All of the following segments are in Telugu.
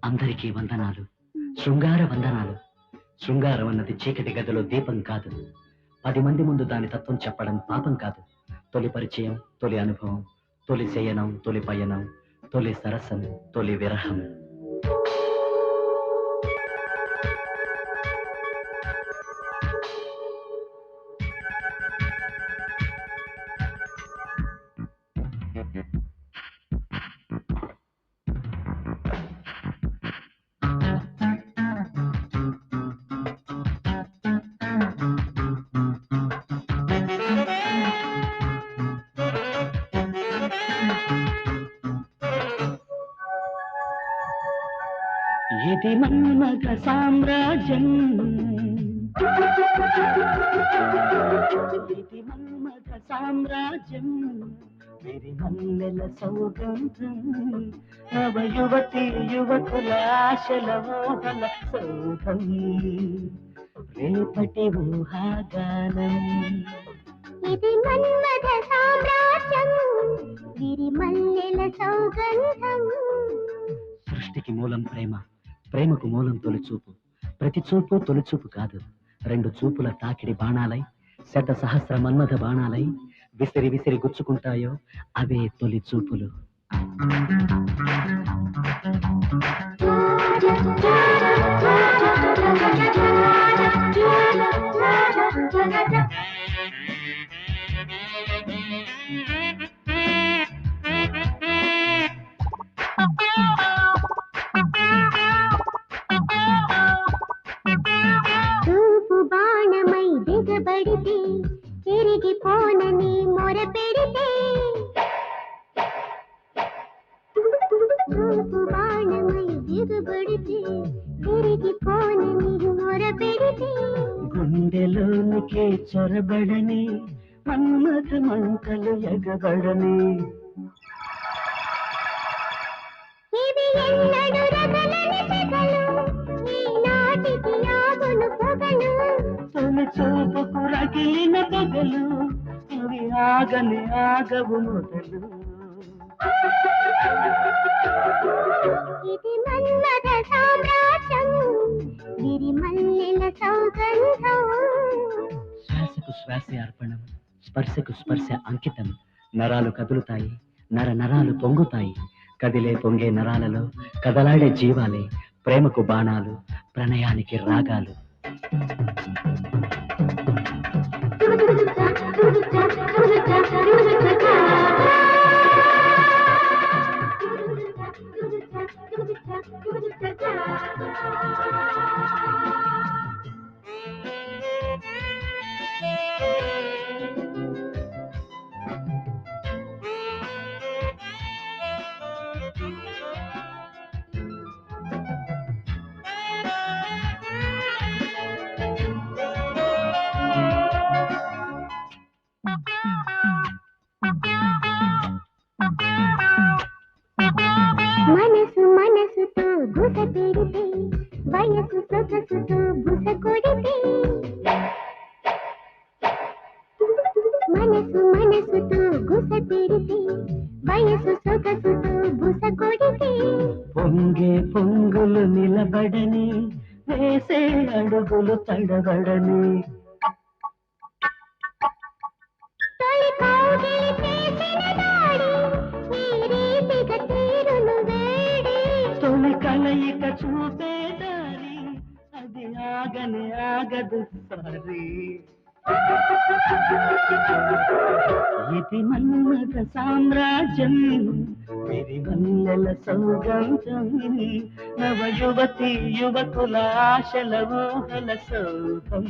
అందరికీ వందనాలు, శృంగార వందనాలు. శృంగారం అన్నది చీకటి గదిలో దీపం కాదు. 10 మంది ముందు దాని తత్వం చెప్పడం పాపం కాదు. తొలి పరిచయం, తొలి అనుభవం, తొలి శయనం, తొలి పయనం, తొలి సరసం, తొలి విరహం. ఇది మన్మథ సామ్రాజ్యం, ఇది మన్మథ సామ్రాజ్యం, విరి మల్లెల సౌగంధం, నవ యువతి యువకుల ఆశల మోహన సౌధం, రేపటి ఊహాగానం. ఇది మన్మథ సామ్రాజ్యం, విరి మల్లెల సౌగంధం. సృష్టికి మూలం ప్రేమ, ప్రేమకు మూలం తొలిచూపు. ప్రతి చూపు తొలిచూపు కాదు, 2 చూపుల తాకిడి బాణాలై, శత సహస్ర మన్మథ బాణాలై విసిరి విసిరి గుచ్చుకుంటాయో అవే తొలి చూపులు. చూపు బాణమై దిగబడితే తిరిగి పోనని మొర పెడితే, చూపు బాణమై దిగబడితే తిరిగి పోనని మొర పెడితే, గుండెలోనికి చొరబడని మన్మథ మంటలు ఎగబడని, ఇవి ఎన్నడు రగలని సెగలు, ఈనాటికి ఆగును పొగలు. తొలి చూపుకు రగిలిన పొగలు, ఇవి ఆగని ఆగవు మొదలు. ఇది మన్మథ సామ్రాజ్యం, విరి మల్లెల సౌగంధం. శ్వాసకు శ్వాసే అర్పణం, స్పర్శకు స్పర్శ అంకితం. నరాలు కదులుతాయి, నర నరాలు పొంగుతాయి. కదిలే పొంగే నరాలలో కదలాడే జీవాలే ప్రేమకు బాణాలు, ప్రణయానికి రాగాలు. మనసు మనసుతో గుస పెడితే, వయసు సొగసుతో బుస కొడితే, మనసు మనసుతో గుస పెడితే, వయసు సొగసుతో బుస కొడితే, పొంగే పొంగులు నిలబడని, వేసే అడుగులు తడబడని, తొలి కౌగిలి చేసిన నాడి, ఈ రీతిగా తీరును వేడి. తొలి కలయిక చూపే దారి, అది ఆగని ఆగదు సారి. ఇది మన్మథ సామ్రాజ్యం, విరి మల్లెల సౌగంధం, నవ యువతి యువకుల ఆశల మోహన సౌధం,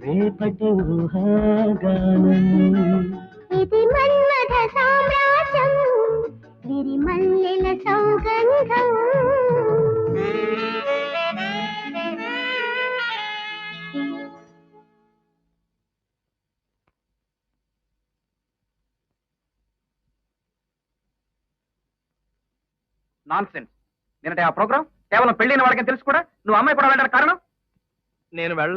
రేపటి ఊహాగానం. ఇది మన్మథ సామ్రాజ్యం, విరి మల్లెల సౌగంధం. నాన్ సెన్స్ నేనంటే ఆ ప్రోగ్రామ్ కేవలం పెళ్ళైన వాళ్ళకి తెలుసు కూడా నువ్వు అమ్మాయి కూడా వెళ్ళడానికి కారణం నేను